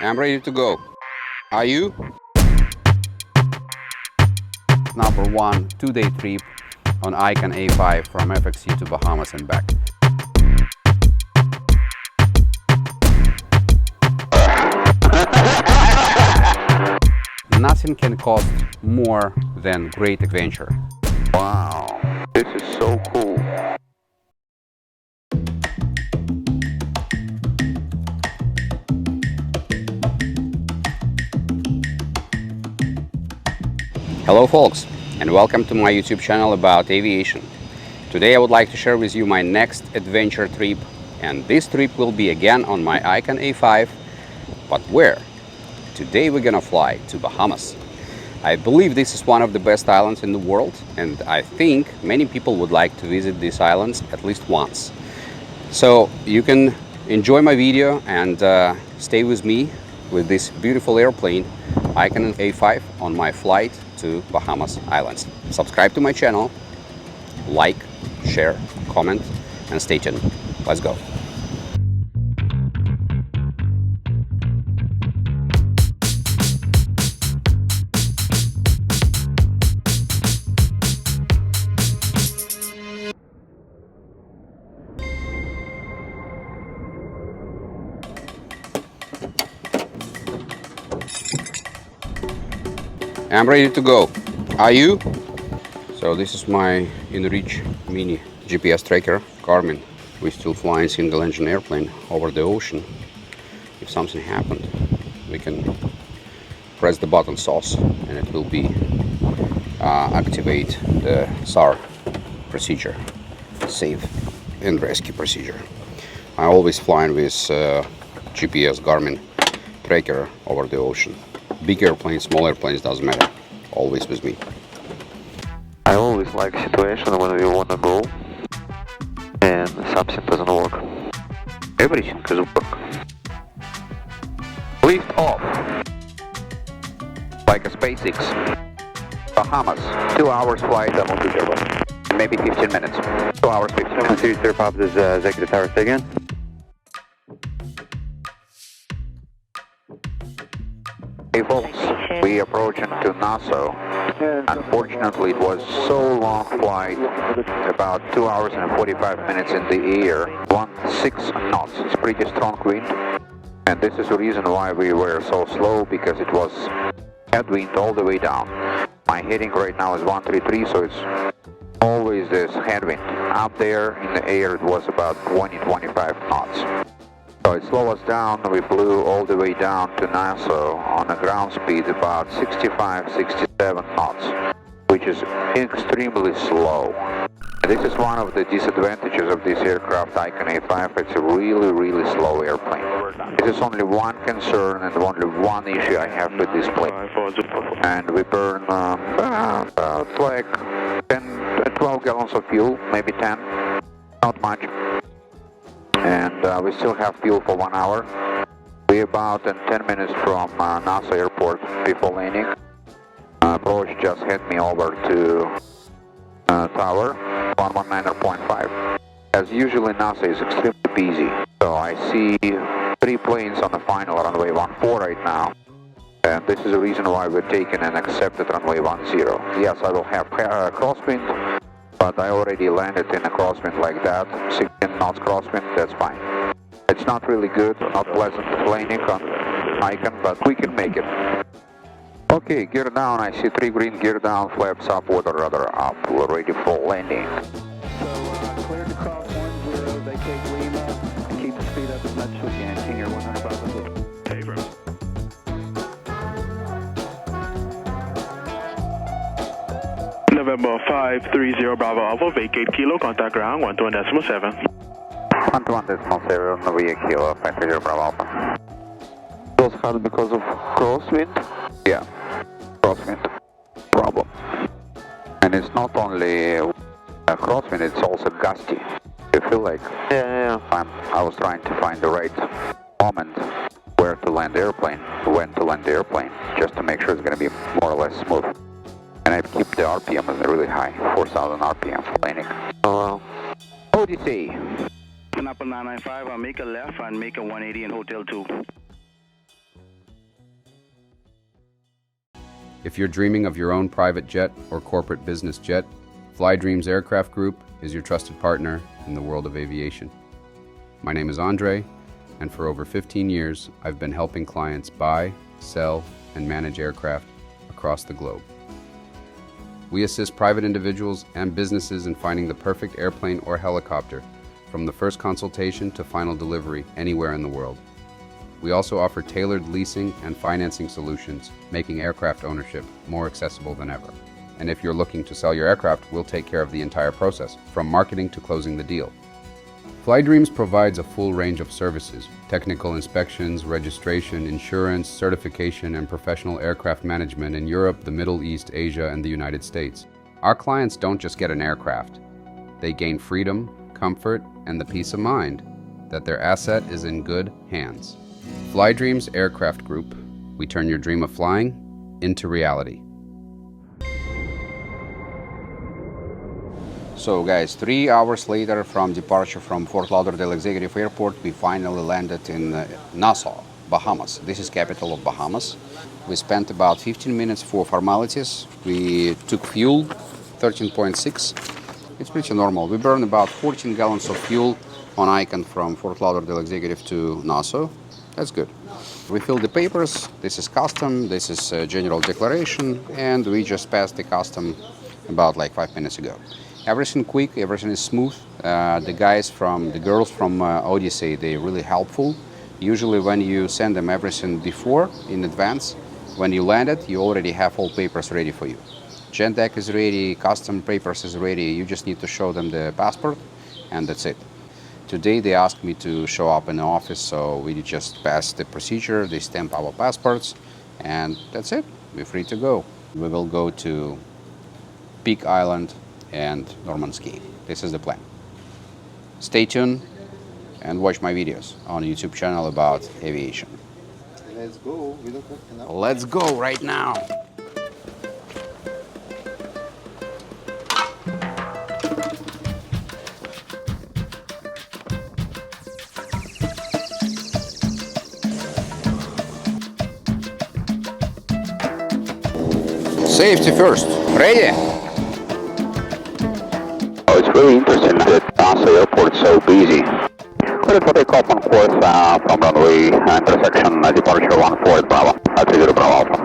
I'm ready to go. Are you? Number 1 2-day trip on Icon A5 from FXC to Bahamas and back. Nothing can cost more than great adventure. Wow, this is so cool. Hello folks, and welcome to my YouTube channel about aviation. Today I would like to share with you my next adventure trip, and this trip will be again on my Icon A5, but where? Today we're gonna fly to Bahamas. I believe this is one of the best islands in the world, and I think many people would like to visit these islands at least once. So you can enjoy my video and stay with me with this beautiful airplane, Icon A5, on my flight to Bahamas Islands. Subscribe to my channel, like, share, comment, and stay tuned. Let's go. I'm ready to go. Are you? So this is my InReach mini GPS tracker, Garmin. We're still flying single engine airplane over the ocean. If something happened, we can press the button SOS and it will be activate the SAR procedure, save and rescue procedure. I always flying with GPS Garmin tracker over the ocean. Big airplanes, small airplanes, doesn't matter. Always with me. I always like situation when we wanna go and something doesn't work. Everything can work. Lift off. Like a SpaceX. Bahamas. 2 hours flight, unforgettable. Maybe 15 minutes. 2 hours, 15 minutes. Series Pop, this is Executive Tower, say again. Hey folks, we approaching to Nassau. Unfortunately, it was so long flight, about 2 hours and 45 minutes in the air, 16 knots. It's pretty strong wind, and this is the reason why we were so slow, because it was headwind all the way down. My heading right now is 133, so it's always this headwind. Up there in the air, it was about 20-25 knots. So it slowed us down. We flew all the way down to Nassau on a ground speed about 65-67 knots, which is extremely slow. And this is one of the disadvantages of this aircraft, Icon A5. It's a really slow airplane. This is only one concern and only one issue I have with this plane. And we burn about like 12 gallons of fuel, maybe 10, not much. And we still have fuel for 1 hour. We're about 10 minutes from Nassau airport before landing. Approach just hit me over to tower 119.5. As usually, Nassau is extremely busy, so I see 3 planes on the final runway 14 right now. And this is the reason why we're taking an accepted runway 10. Yes, I will have crosswind, but I already landed in a crosswind like that, 16 knots crosswind, that's fine. It's not really good, not pleasant landing on Icon, but we can make it. Okay, gear down, I see 3 green, gear down, flaps up, water rudder up, we're ready for landing. So clear to cross 10, vacate Lima, and keep the speed up as much as we can. King Air 100,000. November 530 Bravo Alpha, vacate Kilo, contact ground 121.7. 121.7, Novia Kilo, 530 Bravo Alpha. It was hard because of crosswind? Yeah, crosswind problem. And it's not only a crosswind, it's also gusty. You feel like? Yeah. I was trying to find the right moment where to land the airplane, when to land the airplane, just to make sure it's going to be more or less smooth. And I keep the RPM really high, 4,000 RPM for landing. Oh wow. ODC. Up on 995, I'll make a left and make a 180 in Hotel 2. If you're dreaming of your own private jet or corporate business jet, FlyDreams Aircraft Group is your trusted partner in the world of aviation. My name is Andrey, and for over 15 years, I've been helping clients buy, sell, and manage aircraft across the globe. We assist private individuals and businesses in finding the perfect airplane or helicopter, from the first consultation to final delivery anywhere in the world. We also offer tailored leasing and financing solutions, making aircraft ownership more accessible than ever. And if you're looking to sell your aircraft, we'll take care of the entire process, from marketing to closing the deal. FlyDreams provides a full range of services: technical inspections, registration, insurance, certification, and professional aircraft management in Europe, the Middle East, Asia, and the United States. Our clients don't just get an aircraft. They gain freedom, comfort, and the peace of mind that their asset is in good hands. FlyDreams Aircraft Group. We turn your dream of flying into reality. So guys, 3 hours later from departure from Fort Lauderdale Executive Airport, we finally landed in Nassau, Bahamas. This is capital of Bahamas. We spent about 15 minutes for formalities. We took fuel, 13.6. It's pretty normal. We burned about 14 gallons of fuel on Icon from Fort Lauderdale Executive to Nassau. That's good. We filled the papers. This is custom, this is general declaration, and we just passed the custom about like 5 minutes ago. Everything quick, everything is smooth. The girls from Odyssey, they're really helpful. Usually when you send them everything before, in advance, when you land it, you already have all papers ready for you. Gen deck is ready, custom papers is ready, you just need to show them the passport, and that's it. Today they asked me to show up in the office, so we just passed the procedure, they stamp our passports, and that's it, we're free to go. We will go to Peak Island and Norman's Cay. This is the plan. Stay tuned and watch my videos on YouTube channel about aviation. Let's go. Let's go right now. Safety first. Ready? It's really interesting that Nassau Airport is so busy. Clear for takeoff on course from runway intersection departure 14 Bravo, 30 Bravo Alpha.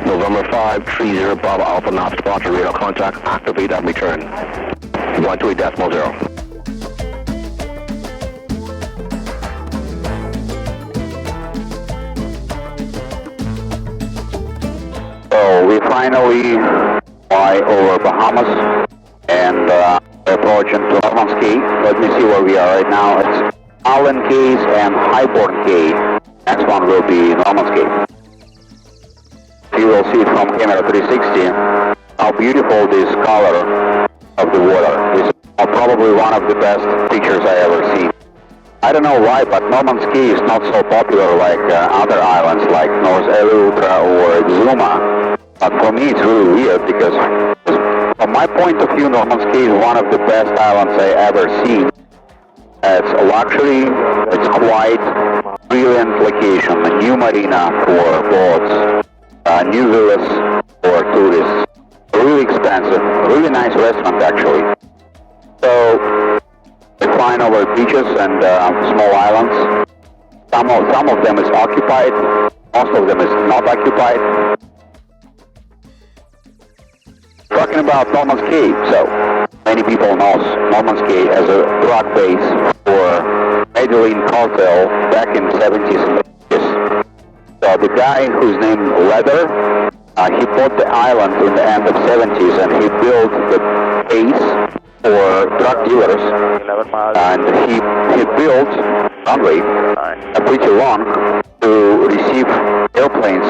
November 530 Bravo Alpha, NOS departure, radar contact, activate and return. 128.0. So we finally fly over Bahamas and approaching to Norman's Cay. Let me see where we are right now. It's Allen Cays and Highborn Cay. Next one will be Norman's Cay. You will see from camera 360 how beautiful this color of the water is. Probably one of the best pictures I ever seen. I don't know why, but Norman's Cay is not so popular like other islands like North Ultra or Exuma. But for me it's really weird because from my point of view, Norman's Cay is one of the best islands I ever seen. It's a luxury, it's quite brilliant location, a new marina for boats, new villas for tourists, really expensive, really nice restaurant actually. So we find our beaches and small islands. Some of them is occupied, most of them is not occupied. Talking about Norman's Cay, so many people know Norman's Cay as a drug base for Medellin cartel back in the 70s and 80s. So the guy whose name Leather, he bought the island in the end of 70s and he built the base for drug dealers, and he built runway pretty long to receive airplanes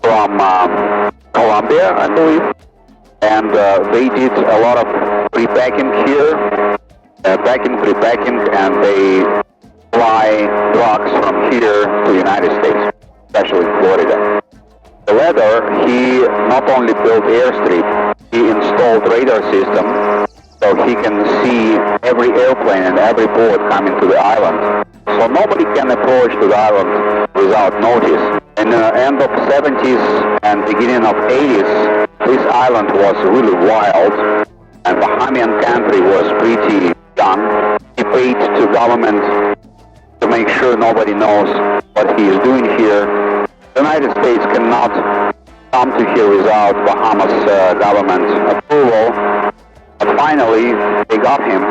from Colombia, I believe, and they did a lot of pre-packing here, pre-packing, and they fly drugs from here to the United States, especially Florida. The Leather, he not only built airstrip, he installed radar system. So so he can see every airplane and every boat coming to the island. So nobody can approach to the island without notice. In the end of 70s and beginning of 80s, this island was really wild, and Bahamian country was pretty young. He paid to government to make sure nobody knows what he is doing here. The United States cannot come to here without Bahamas government approval. But finally, they got him,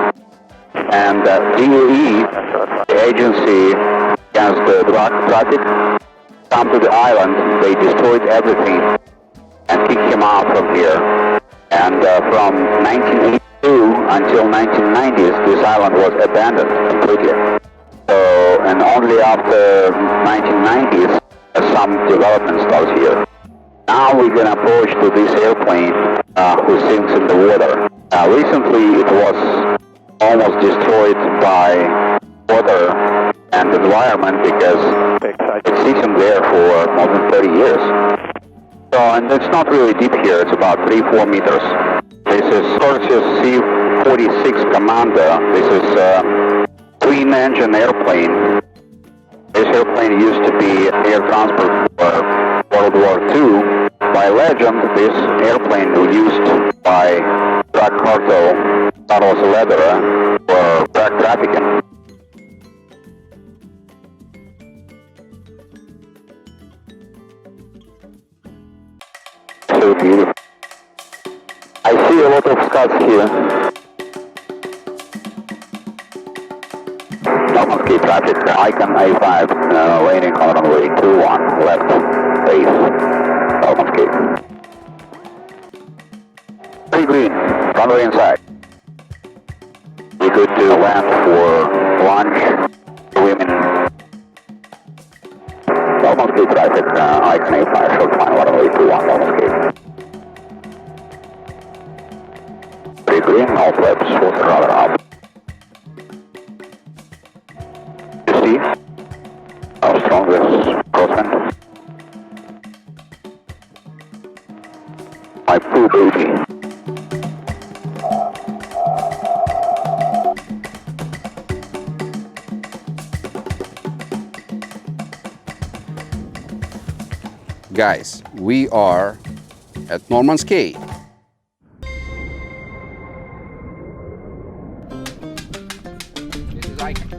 and DOE, the agency against the drug traffic, come to the island. They destroyed everything and kicked him out from here. And from 1982 until 1990s, this island was abandoned completely. So, and only after 1990s, some development starts here. Now we're gonna approach to this airplane who sinks in the water. Recently, it was almost destroyed by water and environment because it's sitting there for more than 30 years. So, and it's not really deep here, it's about 3-4 meters. This is Turquoise C-46 Commander. This is twin-engine airplane. This airplane used to be air transport for World War II. By legend, this airplane was used by drug cartel Lauderdale for drug trafficking. So beautiful. I see a lot of scuds here. Normal Cay traffic, Icon A5, landing on runway 21, left base, Normal Cay. Pretty green, runway inside. We good to land for lunch, women. Normal Cay traffic, Icon A5, short line, runway 21, Normal Cay. Pretty green, all flaps, water rather up. How strong this crosswind? My poo baby. Guys, we are at Norman's Cay. This is Icon.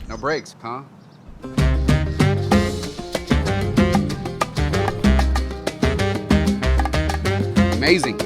No brakes, huh? Amazing.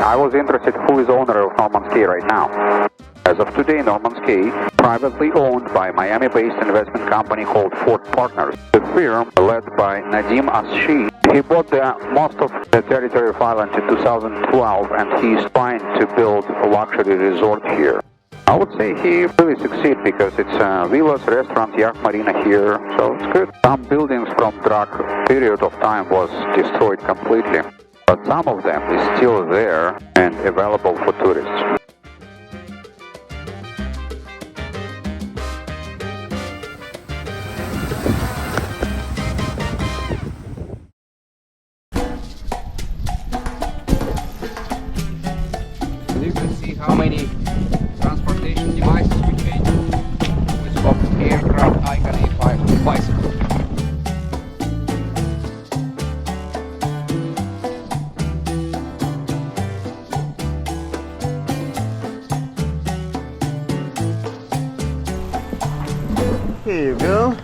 I was interested who is owner of Norman's Cay right now. As of today, Norman's Cay, privately owned by Miami-based investment company called Ford Partners. The firm, led by Nadim Asshi, he bought most of the territory of Ireland in 2012, and he is trying to build a luxury resort here. I would say he really succeeded because it's villas, restaurant, yacht marina here, so it's good. Some buildings from drug period of time was destroyed completely, but some of them is still there and available for tourists. You can see how many transportation devices we changed. We swapped aircraft, Icon A5 with bicycle. Here you go.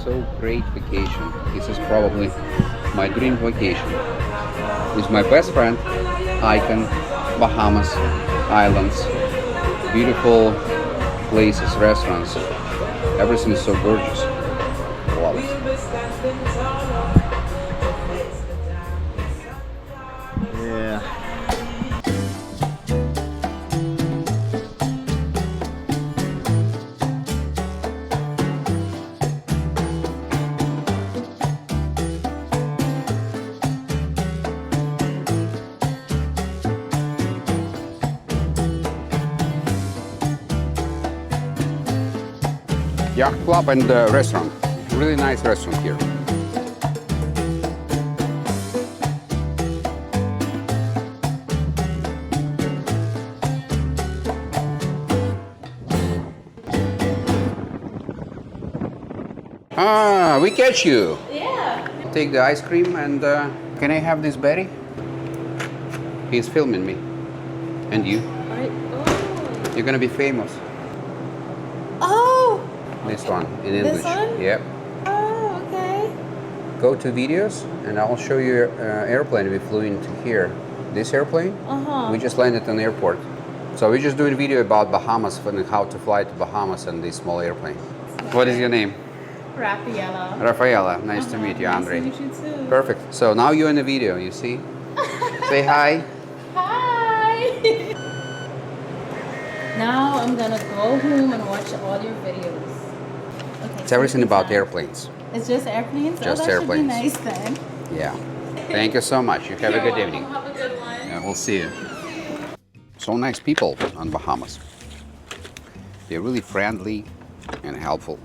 so great vacation. This is probably my dream vacation. With my best friend, Icon, Bahamas, islands, beautiful places, restaurants. Everything is so gorgeous. Love it. Yeah. Yacht club and restaurant. Really nice restaurant here. Ah, we catch you. Yeah. Take the ice cream and can I have this berry? He's filming me. And you? Oh. You're gonna be famous. Oh. This one in English. This one? Yep. Oh, okay. Go to videos and I'll show you airplane we flew into here. This airplane, we just landed on the airport. So we're just doing a video about Bahamas and how to fly to Bahamas on this small airplane. What is your name? Rafaela. Rafaela. Nice to meet you, Andrey. Nice to meet you too. Perfect. So now you're in the video, you see? Say hi. Hi. Now I'm gonna go home and watch all your videos. Okay. It's everything about airplanes. It's just airplanes? Just oh, that airplanes. should be nice then. Yeah. Thank you so much. You have a good evening. Have a good one. Yeah, we'll see you. So nice people on Bahamas. They're really friendly and helpful.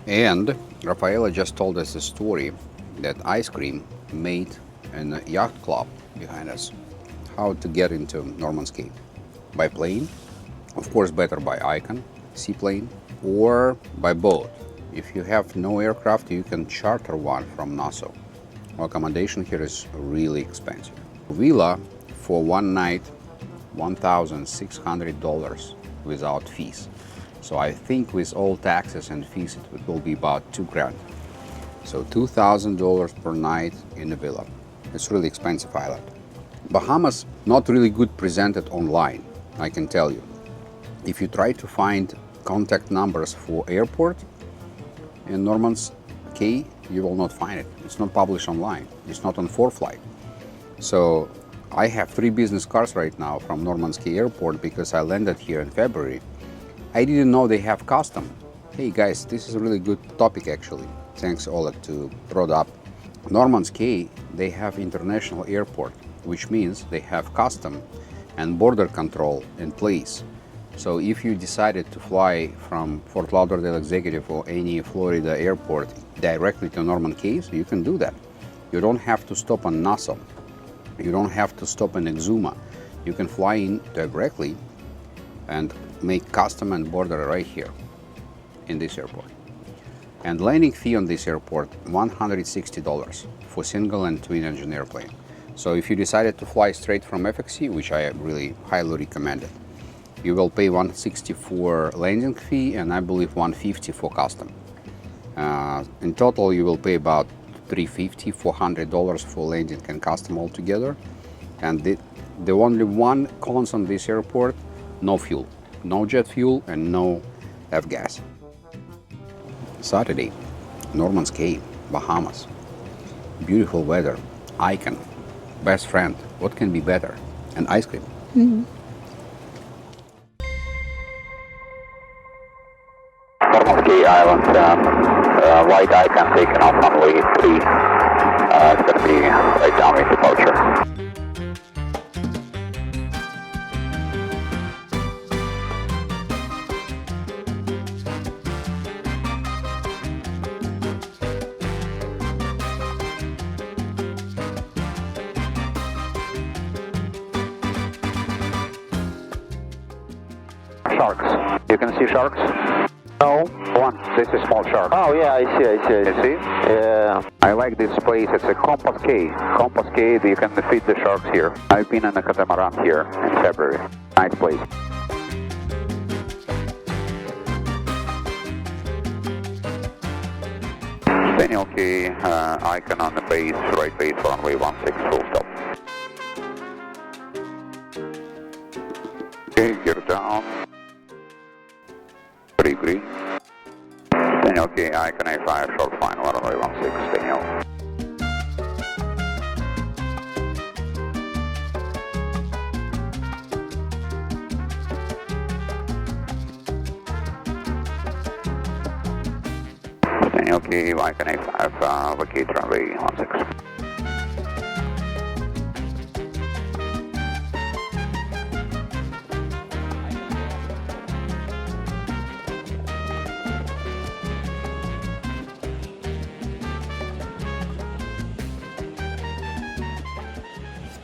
And Rafaela just told us a story that ice cream made in a yacht club behind us. How to get into Norman's Cay. By plane, of course better by Icon, Seaplane, or by boat. If you have no aircraft, you can charter one from Nassau. Accommodation here is really expensive. Villa for one night, $1,600 without fees. So I think with all taxes and fees, it will be about $2,000. So $2,000 per night in a villa. It's really expensive island. Bahamas not really good presented online, I can tell you. If you try to find contact numbers for airport in Norman's Cay, you will not find it. It's not published online. It's not on 4Flight. So I have 3 business cards right now from Norman's Cay Airport because I landed here in February. I didn't know they have custom. Hey guys, this is a really good topic actually. Thanks Oleg to brought up. Norman's Cay, they have international airport, which means they have custom and border control in place. So if you decided to fly from Fort Lauderdale Executive or any Florida airport directly to Norman's Cay, you can do that. You don't have to stop on Nassau. You don't have to stop in Exuma. You can fly in directly and make custom and border right here in this airport. And landing fee on this airport, $160 for single and twin engine airplane. So if you decided to fly straight from FXC, which I really highly recommend it, you will pay $160 for landing fee and I believe $150 for custom. In total, you will pay about $350, $400 for landing and custom altogether. And the only one cons on this airport, no fuel. No jet fuel and no F-gas. Saturday, Norman's Cay, Bahamas. Beautiful weather, Icon, best friend. What can be better? And ice cream. Norman's Cay Island, white Icon taking off runway 3. It's going to be right downwind departure. Sharks. You can see sharks? No. One. This is small shark. Oh yeah, I see. You see? Yeah. I like this place. It's a Compass Cay. Compass Cay, you can feed the sharks here. I've been in a catamaran here in February. Nice place. Staniel Cay, icon on the base, right base, runway 16, full stop. Okay, gear down. 3 green. Staniel Cay, icon A5, short final, runway 16, Staniel. Staniel Cay, icon A5, vacate runway 16.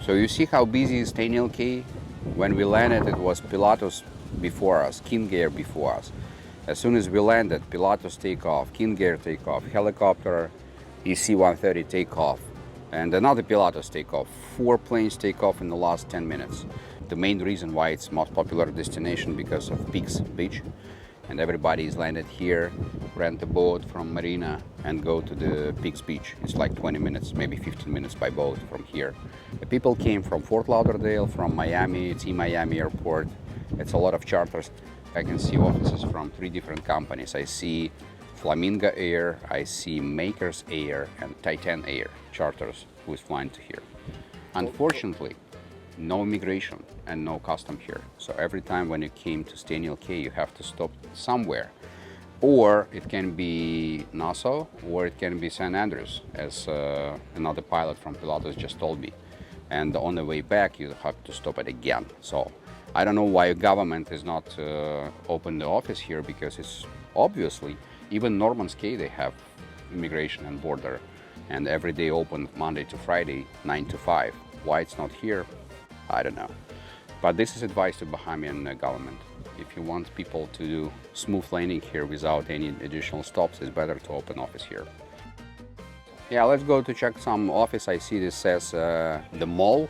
So you see how busy is Staniel Cay? When we landed, it was Pilatus before us, King Air before us. As soon as we landed, Pilatus take off, King Air take off, helicopter, EC-130 take off, and another Pilatus take off. 4 planes take off in the last 10 minutes. The main reason why it's most popular destination because of Peaks Beach, and everybody is landed here, rent a boat from Marina and go to the Peaks Beach. It's like 20 minutes, maybe 15 minutes by boat from here. The people came from Fort Lauderdale, from Miami, it's Miami Airport. It's a lot of charters. I can see offices from 3 different companies. I see Flamingo Air, I see Makers Air, and Titan Air charters who is flying to here. Unfortunately, no immigration and no custom here. So every time when you came to Staniel Cay, you have to stop somewhere. Or it can be Nassau, or it can be St. Andrews, as another pilot from Pilatus just told me. And on the way back, you have to stop it again. So I don't know why government is not open the office here, because it's obviously, even Norman's Cay, they have immigration and border, and every day open Monday to Friday, 9 to 5. Why it's not here, I don't know. But this is advice to Bahamian government. If you want people to do smooth landing here without any additional stops, it's better to open office here. Yeah, let's go to check some office. I see this says the mall.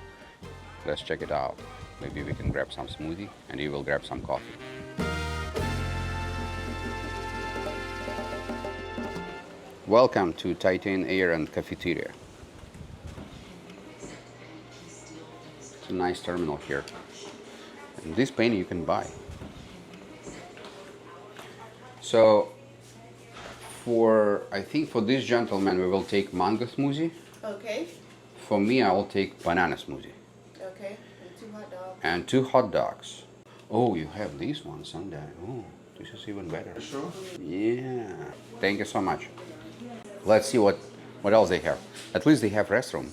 Let's check it out. Maybe we can grab some smoothie and you will grab some coffee. Welcome to Titan Air and Cafeteria. It's a nice terminal here. And this painting you can buy. So, I think for this gentleman we will take mango smoothie. Okay. For me, I will take banana smoothie. Okay. And 2 hot dogs. And 2 hot dogs. Oh, you have these ones, Sunday. Oh, this is even better. Sure. Yeah. Thank you so much. Let's see what else they have. At least they have restroom.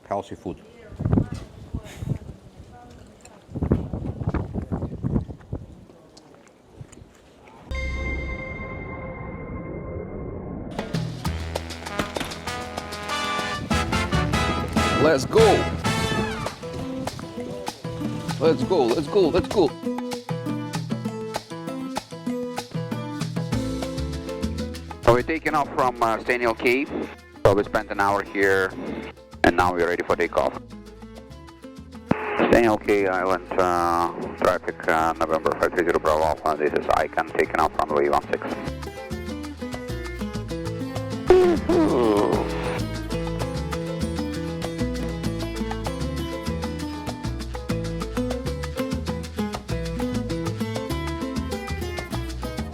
Healthy food. Let's go! Let's go, let's go, let's go! So we're taking off from Staniel Cay. So we spent an hour here, and now we're ready for takeoff. Staniel Cay Island traffic, November 530 Bravo Alpha. This is Icon taking off runway 16.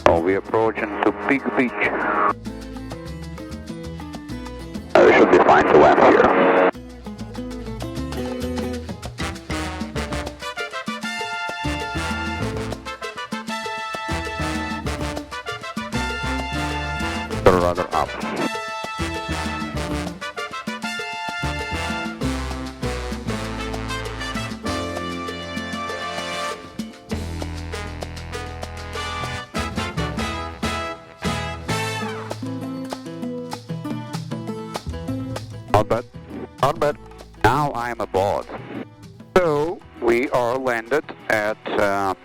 So we're approaching to Peak Beach. We should be fine to land here. Rather up. Not bad. Not bad. Now I'm aboard. So we are landed at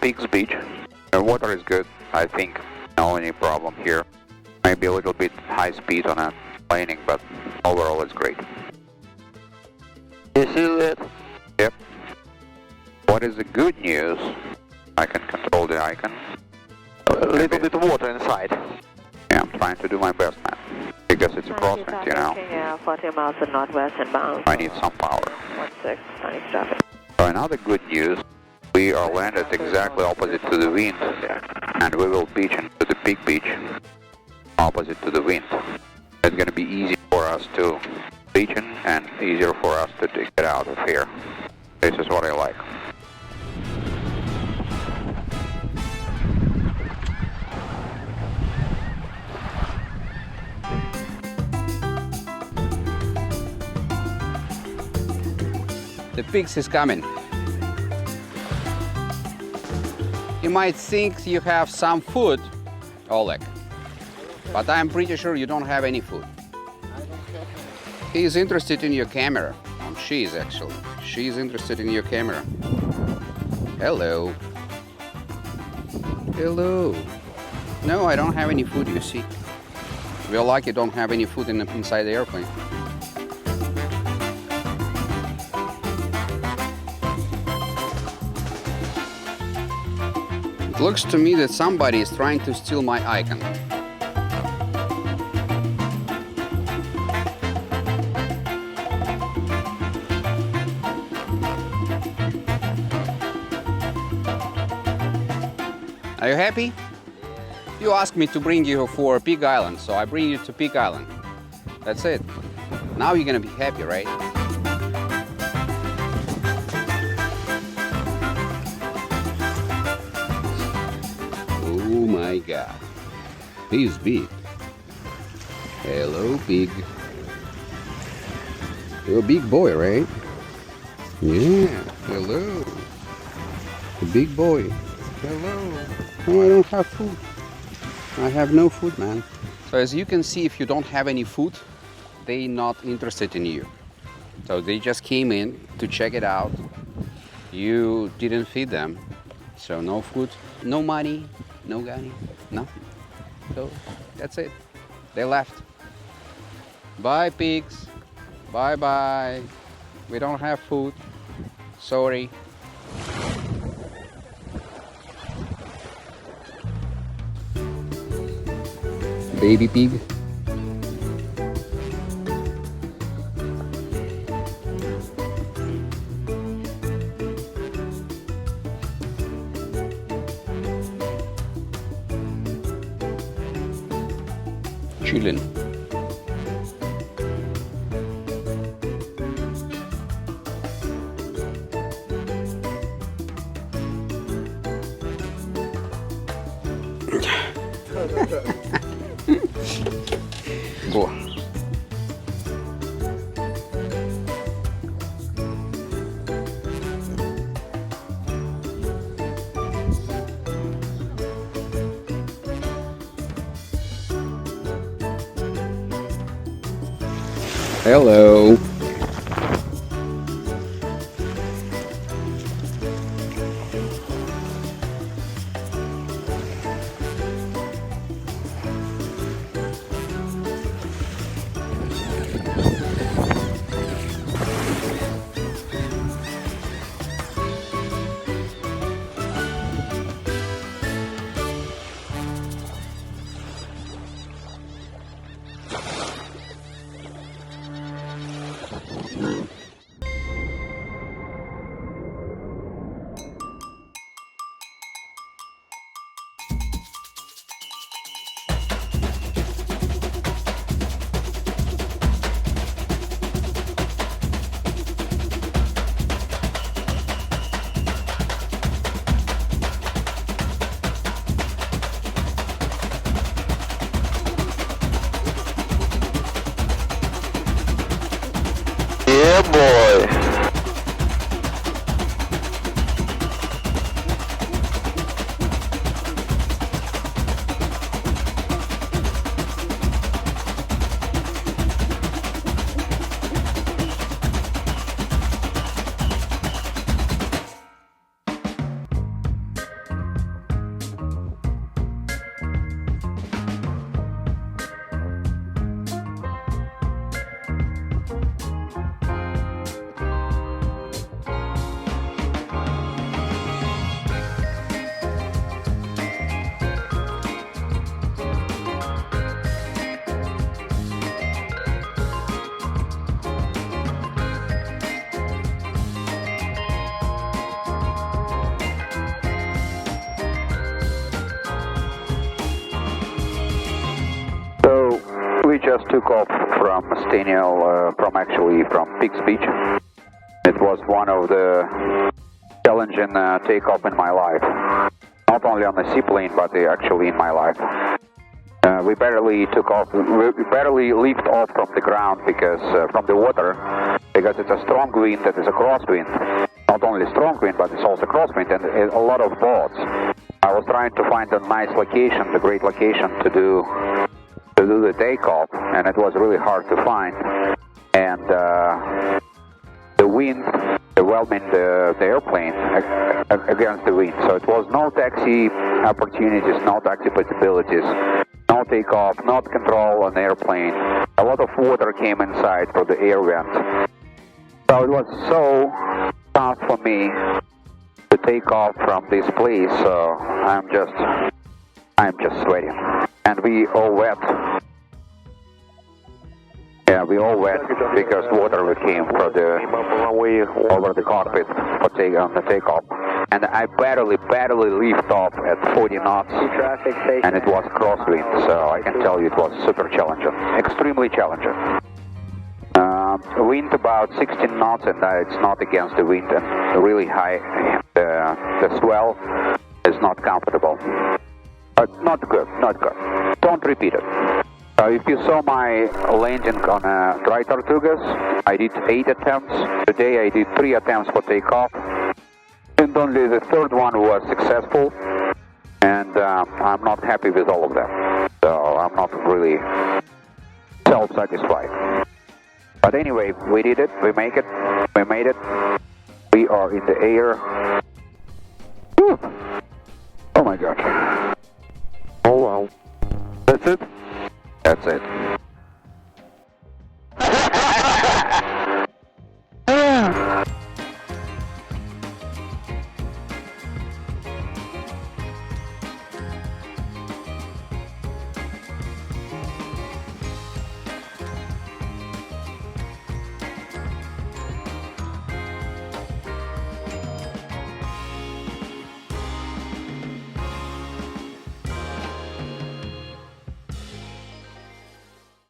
Peaks Beach. The water is good, I think. No any problem here. Maybe a little bit high speed on a planing, but overall it's great. This is it. Yep. What is the good news? I can control the icon. A little bit of water inside. Yeah, I'm trying to do my best, man. Because it's a crosswind, you know. 40 miles to northwest inbound. I need some power. 16, nice traffic. So another good news, we are landed exactly opposite to the wind, and we will beach into the big beach opposite to the wind. It's going to be easy for us to beach in and easier for us to get out of here. This is what I like. The pigs is coming. You might think you have some food, Oleg, but I'm pretty sure you don't have any food. He's interested in your camera. She is actually. She's interested in your camera. Hello. Hello. No, I don't have any food, you see. We're lucky you don't have any food inside the airplane. It looks to me that somebody is trying to steal my icon. Are you happy? You asked me to bring you for Pig Island, so I bring you to Pig Island. That's it. Now you're gonna be happy, right? Oh my God, he's big. Hello, pig. You're a big boy, right? Yeah, hello. A big boy. Hello. Oh, I don't have food. I have no food, man. So as you can see, if you don't have any food, they're not interested in you. So they just came in to check it out. You didn't feed them. So no food, no money, no gunny, nothing. So that's it. They left. Bye, pigs. Bye-bye. We don't have food. Sorry. Baby pig. Chilling. Go. Hello. took off from Staniel, from Peaks Beach. It was one of the challenging takeoff in my life. Not only on the seaplane, but actually in my life. We barely took off, we barely lift off from the ground because, from the water, because it's a strong wind that is a crosswind. Not only strong wind, but it's also crosswind and a lot of boats. I was trying to find a nice location, the great location to do the takeoff, and it was really hard to find. And the wind overwhelming the airplane against the wind. So it was no taxi opportunities, no taxi possibilities, no takeoff, not control on the airplane. A lot of water came inside for the air vent. So it was so tough for me to take off from this place. So I'm just sweating, and we all wet. Yeah, we all wet because water came from over the cockpit on the takeoff. And I barely lift off at 40 knots, and it was crosswind, so I can tell you it was super challenging, extremely challenging. Wind about 16 knots, and it's not against the wind, and really high. The swell is not comfortable, but not good. Don't repeat it. If you saw my landing on dry Tortugas, I did 8 attempts. Today I did 3 attempts for takeoff, and only the third one was successful, and I'm not happy with all of them. So I'm not really self-satisfied. But anyway, we did it, we made it, we are in the air. Whew. Oh my God. Oh wow. That's it? That's it.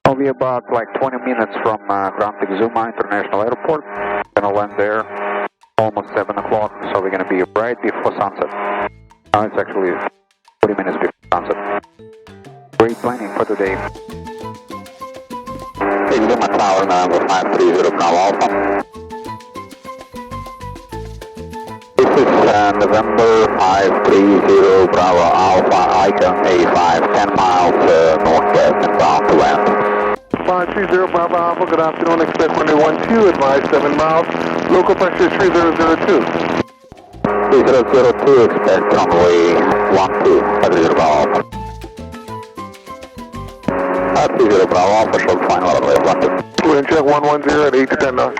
I'll be about like 20 minutes from Exuma International Airport. Gonna land there almost 7 o'clock, so we're gonna be right before sunset. Now it's actually 40 minutes before sunset. Great planning for today. Exuma Tower, November 530 Bravo Alpha. This is November 530 Bravo Alpha, Icon A5, 10 miles northwest and bound to land. 530 Bravo Alpha, good afternoon, expect runway 12, advise 7 miles, local pressure 3002. 3002, expect runway 12, 530 Bravo Alpha. 30 Bravo Alpha, short final runway 12. Wind check 110 at 8 to 10 knots.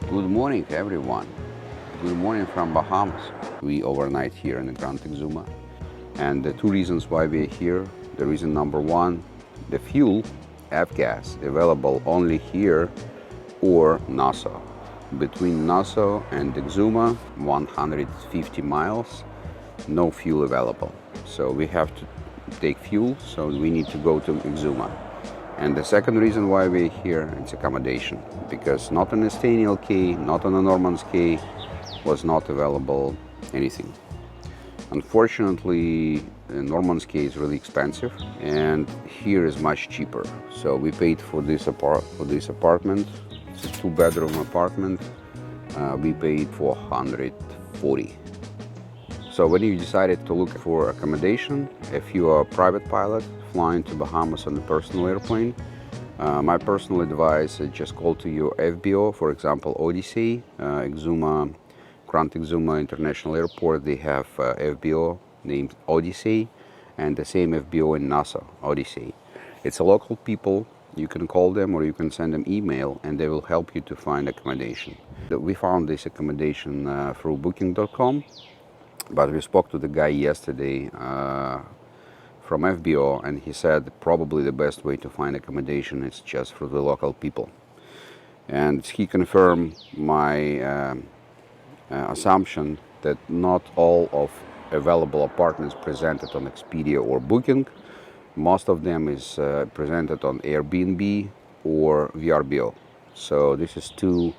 Good morning, everyone. Good morning from Bahamas. We overnight here in the Grand Exuma. And the 2 reasons why we're here. The reason number 1, the fuel, F-gas, available only here or Nassau. Between Nassau and Exuma, 150 miles, no fuel available. So we have to take fuel, so we need to go to Exuma. And the second reason why we're here, it's accommodation, because not on the Staniel Cay, not on the Norman's Cay was not available anything. Unfortunately, Norman's Cay is really expensive, and here is much cheaper. So we paid for this apartment. It's a 2-bedroom apartment. We paid $440. So when you decided to look for accommodation, if you are a private pilot flying to Bahamas on a personal airplane, my personal advice is just call to your FBO, for example, Odyssey, Exuma, Grand Exuma International Airport. They have FBO named Odyssey, and the same FBO in Nassau, Odyssey. It's a local people. You can call them or you can send them email and they will help you to find accommodation. We found this accommodation through booking.com, but we spoke to the guy yesterday from FBO, and he said probably the best way to find accommodation is just through the local people. And he confirmed my assumption that not all of available apartments presented on Expedia or Booking, most of them is presented on Airbnb or VRBO. So this is two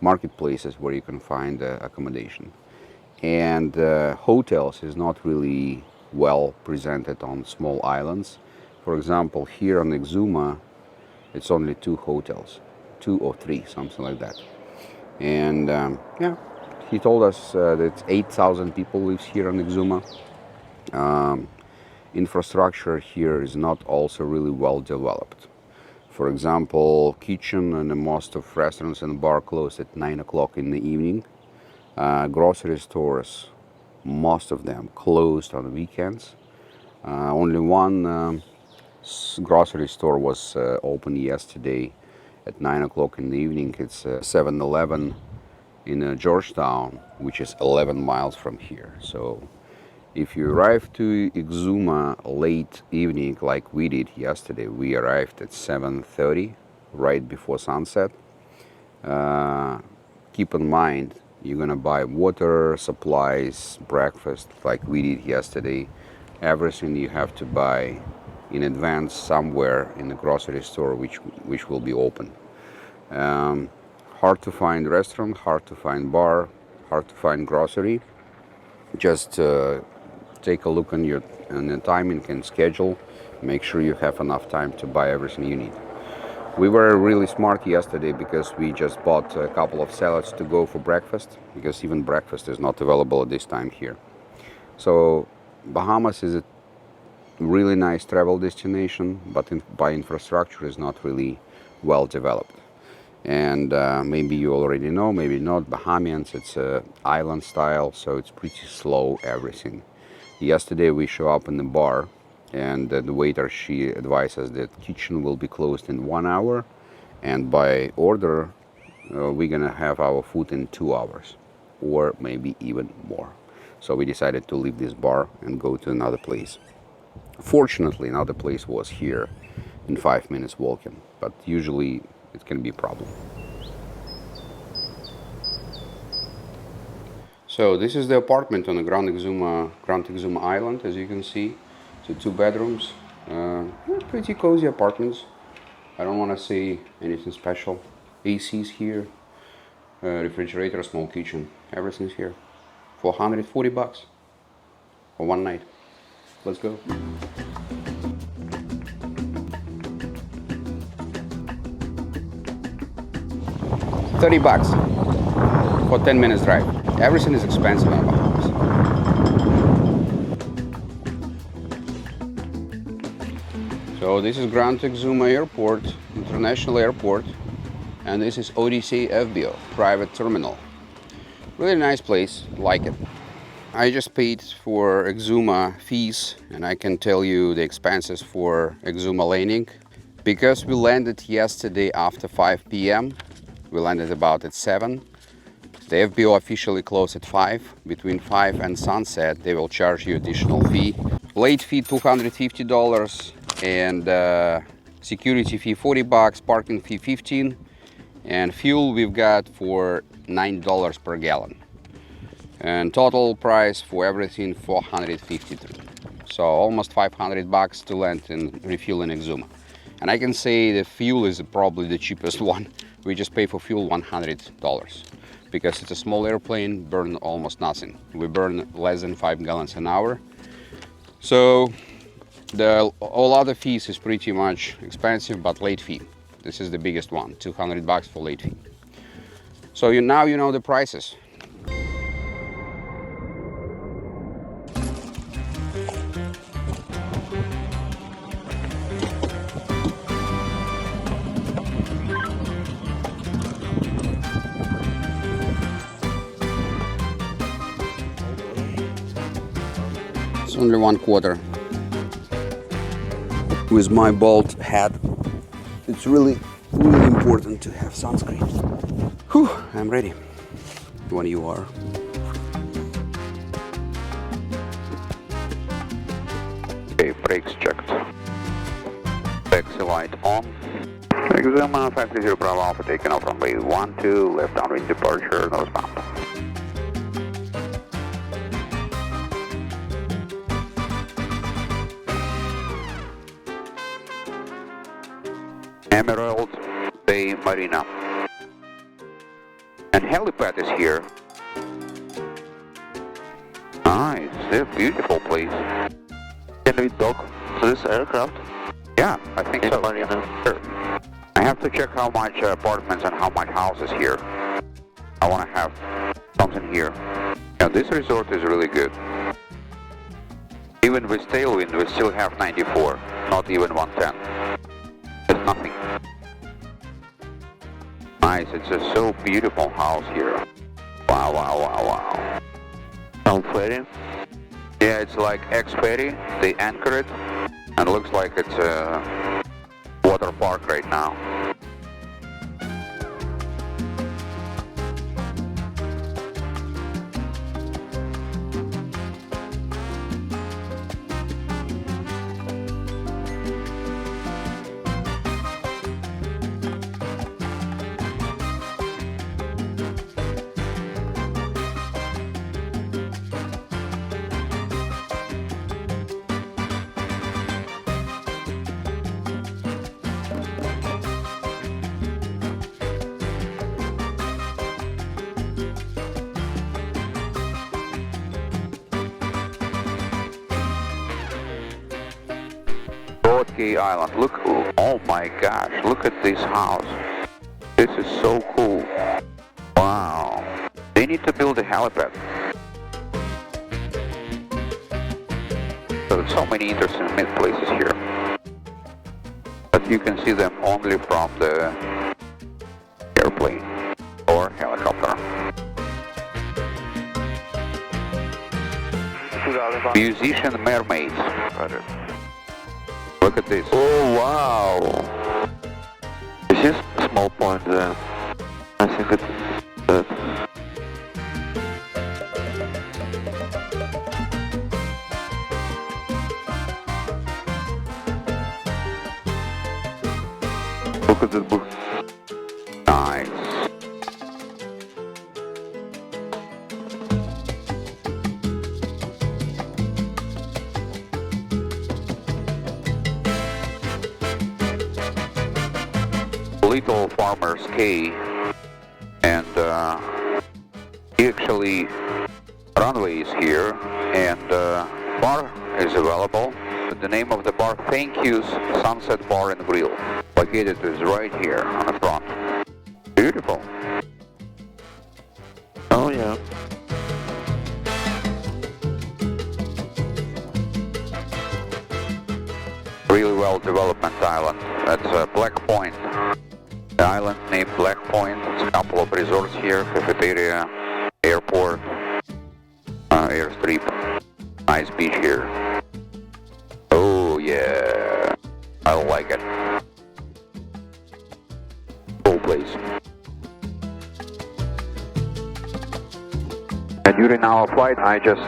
marketplaces where you can find accommodation. And hotels is not really well presented on small islands. For example, here on Exuma, it's only 2 hotels, 2 or 3, something like that. And yeah, he told us that 8,000 people lives here on Exuma. Infrastructure here is not also really well developed. For example, kitchen and most of restaurants and bar closed at 9 o'clock in the evening. Grocery stores, most of them closed on weekends. Only one grocery store was open yesterday at 9 o'clock in the evening. It's 7-Eleven in Georgetown, which is 11 miles from here. So if you arrive to Exuma late evening like we did yesterday, we arrived at 7:30, right before sunset. Keep in mind, you're gonna buy water, supplies, breakfast like we did yesterday. Everything you have to buy in advance somewhere in the grocery store which will be open. Hard to find restaurant, hard to find bar, hard to find grocery. Just take a look on the timing and schedule. Make sure you have enough time to buy everything you need. We were really smart yesterday because we just bought a couple of salads to go for breakfast, because even breakfast is not available at this time here. So Bahamas is a really nice travel destination, but by infrastructure is not really well developed. And maybe you already know, maybe not, Bahamians, it's island style, so it's pretty slow everything. Yesterday we show up in the bar, and the waiter, she advised us that kitchen will be closed in 1 hour, and by order we're gonna have our food in 2 hours, or maybe even more. So we decided to leave this bar and go to another place. Fortunately, another place was here in 5 minutes walking, but usually it can be a problem. So this is the apartment on the Grand Exuma Island, as you can see. So 2 bedrooms, pretty cozy apartments. I don't want to say anything special. AC's here, refrigerator, small kitchen, everything's here. For $140 for one night. Let's go. $30 for 10 minutes drive. Everything is expensive in Bahamas. So this is Grand Exuma Airport, International Airport, and this is Odyssey FBO, private terminal. Really nice place, like it. I just paid for Exuma fees, and I can tell you the expenses for Exuma landing. Because we landed yesterday after 5 p.m., we landed about at 7. The FBO officially closed at 5. Between 5 and sunset, they will charge you additional fee. Late fee $250, and security fee $40, parking fee $15, and fuel we've got for $9 per gallon. And total price for everything $453. So almost $500 to land and refuel in Exuma. And I can say the fuel is probably the cheapest one. We just pay for fuel $100 because it's a small airplane, burn almost nothing. We burn less than 5 gallons an hour. So all other fees is pretty much expensive, but late fee. This is the biggest one, $200 for late fee. So now you know the prices. only 1/4. With my bald head, it's really important to have sunscreen. Whew, I'm ready when you are. Okay, brakes checked. Taxi light on. Exuma 530 Bravo Alpha taking off runway 12, left downwind departure, northbound. Emerald Bay Marina. And helipad is here. Nice, it's a beautiful place. Can we dock to this aircraft? Yeah, I think so. Sure. I have to check how much apartments and how much houses here. I want to have something here. Now this resort is really good. Even with tailwind, we still have 94, not even 110. There's nothing. Nice, it's a so beautiful house here. Wow, wow, wow, wow. Sound ferry? Yeah, it's like ex-ferry. They anchor it, and it looks like it's a water park right now. Cay Island. Look, oh my gosh, look at this house. This is so cool. Wow. They need to build a helipad. So there's so many interesting places here. But you can see them only from the airplane or helicopter. Musician mermaids. Look at this. Oh wow! This is a small point there. I think it's that. Look at this book. Nice. Little Farmer's Cay, and actually runway is here, and bar is available. The name of the bar, Thank You's Sunset Bar and Grill. Located is right here on the front. Beautiful. Oh yeah. Really well development island. That's Black Point. The island named Black Point. It's a couple of resorts here, cafeteria, airport, airstrip. Nice beach here. Oh yeah, I like it. Cool place. And during our flight, I just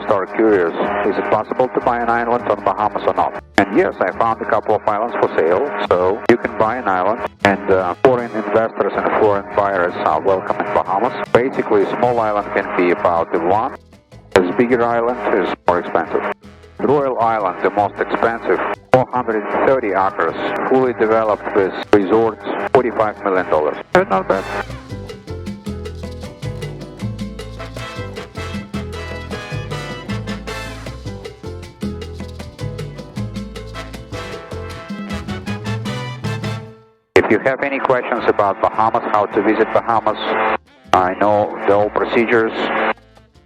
started curious, is it possible to buy an island on Bahamas or not? And yes, I found a couple of islands for sale, so you can buy an island, and foreign investors and foreign buyers are welcome in Bahamas. Basically, a small island can be about the one, a bigger island is more expensive. Royal Island, the most expensive, 430 acres, fully developed with resorts, $45 million. That's not bad. If you have any questions about Bahamas, how to visit Bahamas, I know the old procedures,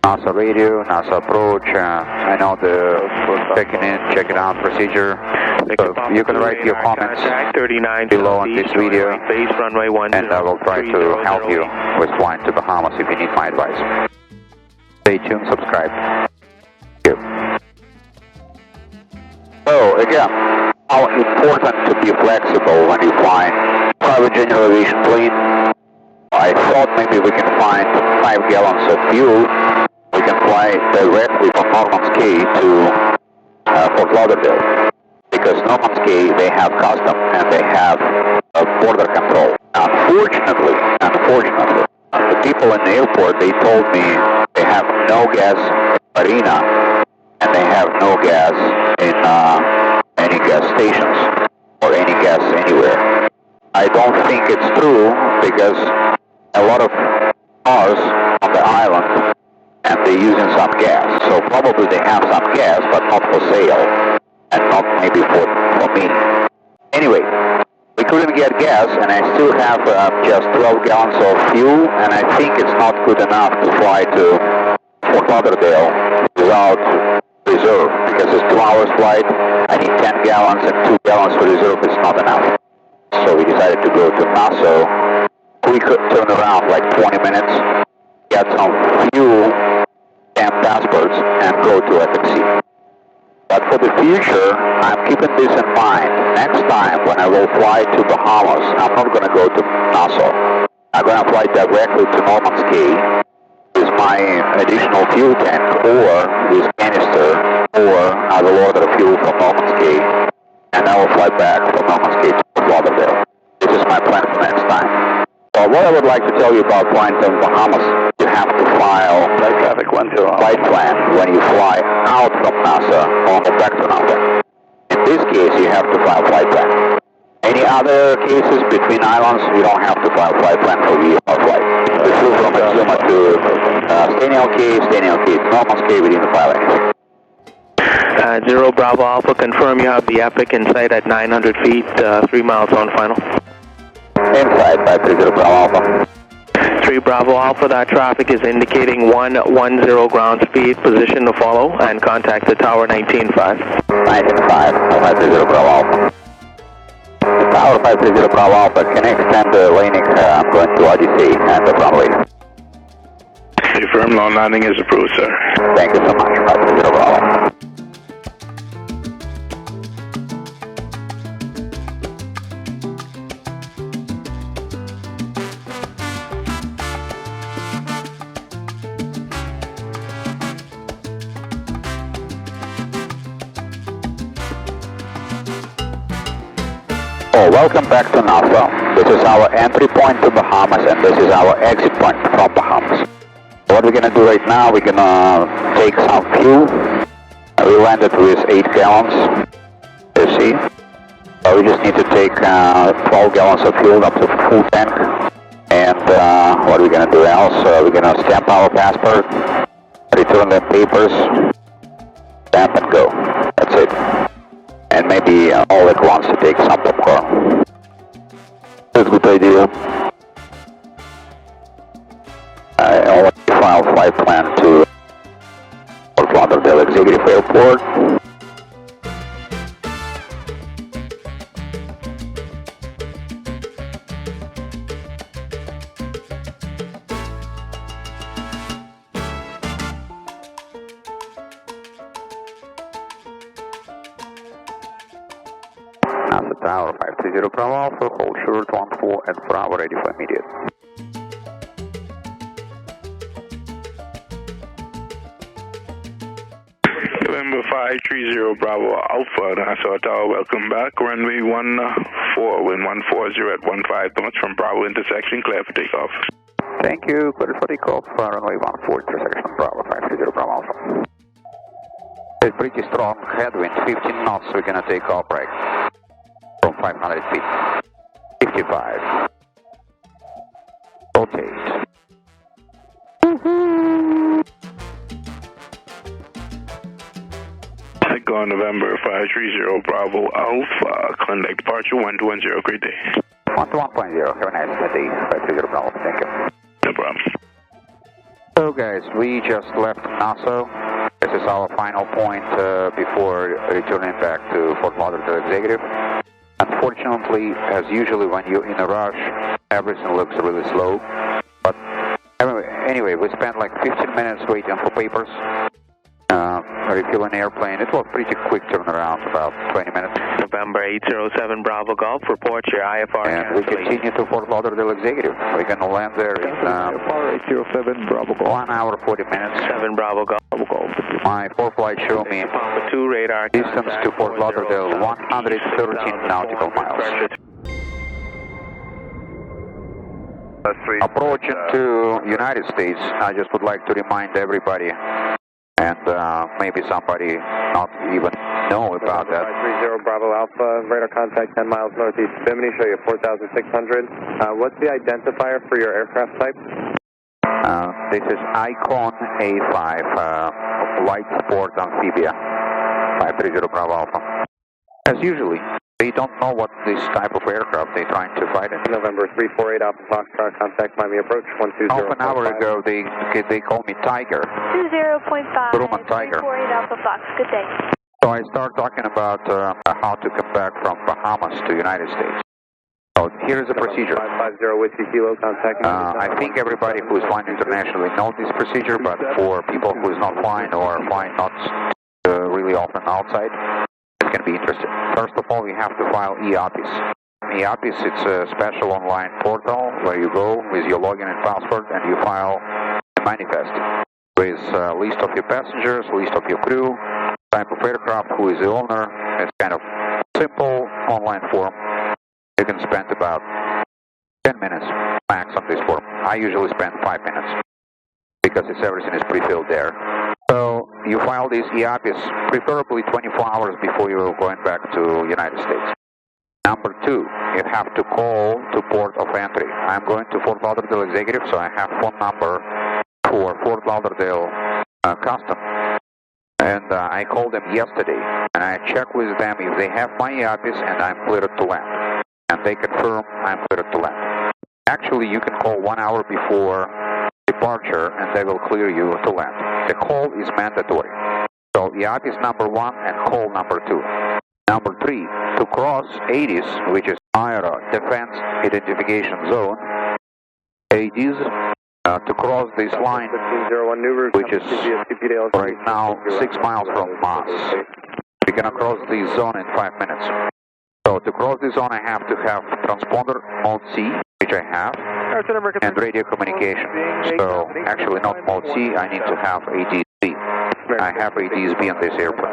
NASA radio, NASA approach, I know the checking out procedure. So you can write your comments below on this video, and I will try to help you with flying to Bahamas if you need my advice. Stay tuned, subscribe. Thank you. So again, how important to be flexible when you fly private general aviation plane. I thought maybe we can find 5 gallons of fuel. We can fly directly from Norman's Cay to Fort Lauderdale. Because Norman's Cay, they have custom and they have border control. Unfortunately, the people in the airport, they told me they have no gas in Marina and they have no gas in any gas stations or any gas anywhere. I don't think it's true because a lot of cars on the island and they're using some gas. So probably they have some gas but not for sale and not maybe for me. Anyway, we couldn't get gas and I still have just 12 gallons of fuel and I think it's not good enough to fly to Fort Lauderdale without reserve because it's 2 hours flight. I need 10 gallons and 2 gallons for reserve is not enough. So we decided to go to Nassau. We could turn around like 20 minutes, get some fuel and passports and go to FXC. But for the future, I'm keeping this in mind. Next time when I will fly to Bahamas, I'm not going to go to Nassau. I'm going to fly directly to Norman's Cay with my additional fuel tank or with canister or I will order fuel from Norman's Cay and I will fly back from Norman's Cay to Lauderdale. This is my plan for next time. Well, what I would like to tell you about flying to Bahamas, you have to file flight plan when you fly out from Nassau on the back to Nassau. In this case, you have to file flight plan. Any other cases between islands, you don't have to file flight plan for VFR flight. We flew from Exuma to Staniel Cay to Norman's Cay, we didn't file anything. 0 Bravo Alpha, confirm you have the Epic in sight at 900 feet, 3 miles on final. Inside 530 Bravo Alpha. 3 Bravo Alpha, that traffic is indicating 110 ground speed, position to follow, and contact the tower 19.5. 19.5, 530 Bravo Alpha. The tower 530 Bravo Alpha, can I extend the landing? I'm going to Odyssey and the runway. Confirm, long landing is approved, sir. Thank you so much, 530 Bravo Alpha. Oh, welcome back to Nassau. This is our entry point to Bahamas and this is our exit point from Bahamas. What we're going to do right now, we're going to take some fuel. We landed with 8 gallons, you see. So we just need to take 12 gallons of fuel up to full tank. And what are we going to do else? We're going to stamp our passport, return the papers, stamp and go. That's it. And maybe all at once to take some popcorn. That's a good idea. I already filed flight plan to Fort Lauderdale Executive Airport. NASA Tower 530 Bravo Alpha, hold short 14 at Bravo, ready for immediate. November 530 Bravo Alpha, Nassau Tower, welcome back. Runway 14, wind 140 at 15 knots from Bravo intersection, clear for takeoff. Thank you, clear for takeoff, runway 14 intersection Bravo 530 Bravo Alpha. It's pretty strong headwind, 15 knots, we're gonna take off right from 500 feet. 55. Rotate. Go November 530 Bravo Alpha, contact departure 1210, great day. 121.0, have a nice day, 530 Bravo, thank you. No problem. So guys, we just left Nassau. This is our final point before returning back to Fort Lauderdale Executive. Unfortunately, as usually when you're in a rush, everything looks really slow. But anyway, we spent like 15 minutes waiting for papers. refueling airplane. It was pretty quick turnaround, about 20 minutes. November 807 Bravo Golf, report your IFR. And we continue to Fort Lauderdale Executive. We're going to land there in IFR 807 Bravo Golf. 1 hour 40 minutes. 7 Bravo Golf. My ForeFlight show me Papa 2 radar. distance to Fort Lauderdale 113 nautical miles. Approaching to United States, I just would like to remind everybody, and maybe somebody not even know about that. 30 Bravo Alpha, radar contact 10 miles northeast of Bimini, show you 4,600. What's the identifier for your aircraft type? This is Icon A5, light sport amphibia, 530 Bravo Alpha. As usually, they don't know what this type of aircraft they're trying to fight in. November 348 Alpha Foxtrot, contact Miami approach 120. Half an hour ago, they called me Tiger. 20.5. Grumman Tiger. 348 Alpha Fox, good day. So I start talking about how to come back from Bahamas to United States. So here's the procedure. 550 Whiskey Kilo, contact. I think everybody who is flying internationally knows this procedure, but for people who is not flying or flying not really often outside, it's going to be interesting. First of all, we have to file EAPIS. EAPIS, it's a special online portal where you go with your login and password and you file a manifest with a list of your passengers, list of your crew, type of aircraft, who is the owner. It's kind of simple online form. You can spend about 10 minutes max on this form. I usually spend 5 minutes because everything is pre-filled there. So you file these EAPIS preferably 24 hours before you're going back to United States. Number 2, you have to call to port of entry. I'm going to Fort Lauderdale Executive, so I have phone number for Fort Lauderdale Custom. And I called them yesterday, and I checked with them if they have my EAPIS and I'm cleared to land. And they confirm I'm cleared to land. Actually, you can call 1 hour before departure, and they will clear you to land. The call is mandatory. So EAPIS number 1 and call number 2. Number 3, to cross ADIS, which is Aero Defense Identification Zone, ADIS, to cross this line, which is right now 6 miles from Mars. We're going to cross this zone in 5 minutes. So to cross this zone, I have to have transponder mode C, which I have, and radio communication. So actually not mode C, I need to have ADS-B. I have ADS-B on this airplane.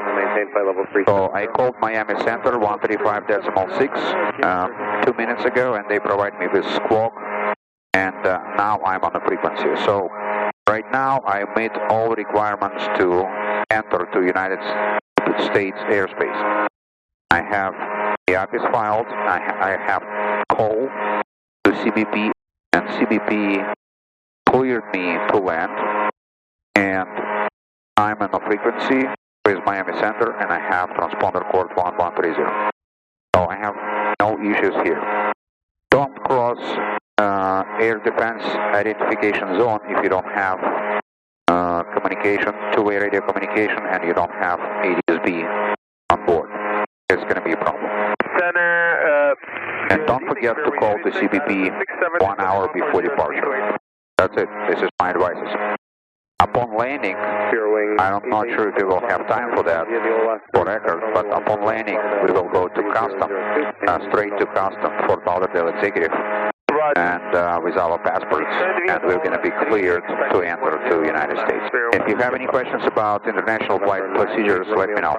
So I called Miami Center 135.6 2 minutes ago, and they provide me with squawk, and now I'm on the frequency. So right now I meet all requirements to enter to United States airspace. I have the EAPIS filed, I have called to CBP, and CBP cleared me to land, and I'm on the frequency with Miami Center, and I have transponder cord 1130. So I have no issues here. Don't cross air defense identification zone if you don't have communication, two-way radio communication, and you don't have ADS-B on board. It's going to be a problem. Center, and don't forget to call the CBP 1 hour before departure. That's it. This is my advice. Upon landing, I'm not sure if we will have time for that, for record, but upon landing, we will go to custom, straight to custom, Fort Lauderdale Executive, and with our passports, and we're going to be cleared to enter to the United States. If you have any questions about international flight procedures, let me know.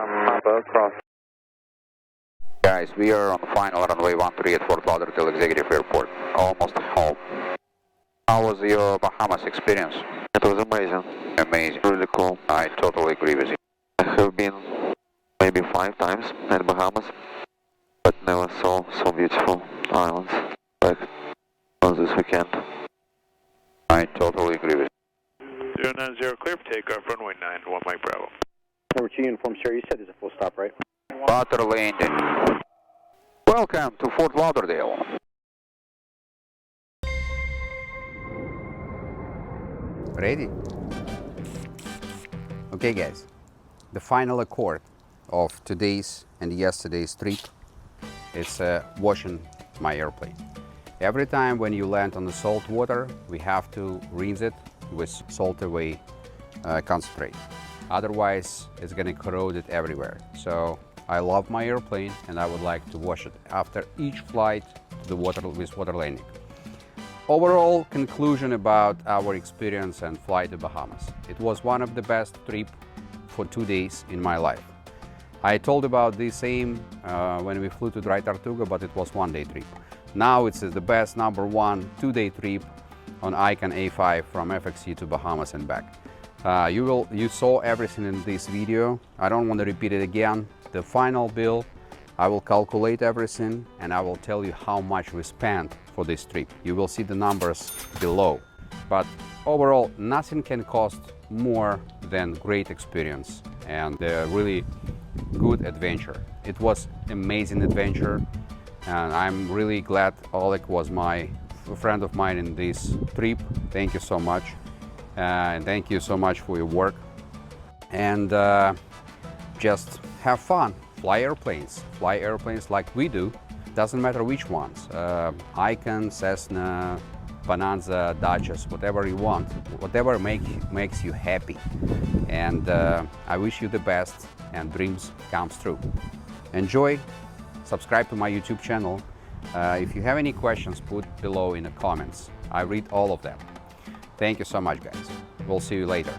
Guys, we are on final runway 13 at Fort Lauderdale Executive Airport, almost home. How was your Bahamas experience? It was amazing. Amazing. Really cool. I totally agree with you. I have been maybe 5 times at Bahamas, but never saw so beautiful islands like on this weekend. I totally agree with you. 090, clear for takeoff, runway 91, Mike Bravo. Number 2 uniform, sir, you said there's a full stop, right? Butter landing. Welcome to Fort Lauderdale. Ready? Okay guys, the final accord of today's and yesterday's trip is washing my airplane. Every time when you land on the salt water, we have to rinse it with salt away concentrate. Otherwise, it's gonna corrode it everywhere. So I love my airplane and I would like to wash it after each flight to the water with water landing. Overall conclusion about our experience and flight to Bahamas. It was one of the best trips for 2 days in my life. I told about the same when we flew to Dry Tortuga, but it was 1 day trip. Now it's the best #1 2-day trip on Icon A5 from FXC to Bahamas and back. You saw everything in this video. I don't want to repeat it again. The final bill, I will calculate everything and I will tell you how much we spent for this trip. You will see the numbers below. But overall, nothing can cost more than great experience and a really good adventure. It was amazing adventure and I'm really glad Oleg was a friend of mine in this trip. Thank you so much. And thank you so much for your work. And just have fun. Fly airplanes like we do. Doesn't matter which ones. Icon, Cessna, Bonanza, Dodges, whatever you want. Whatever makes you happy. And I wish you the best and dreams comes true. Enjoy. Subscribe to my YouTube channel. If you have any questions, put below in the comments. I read all of them. Thank you so much, guys. We'll see you later.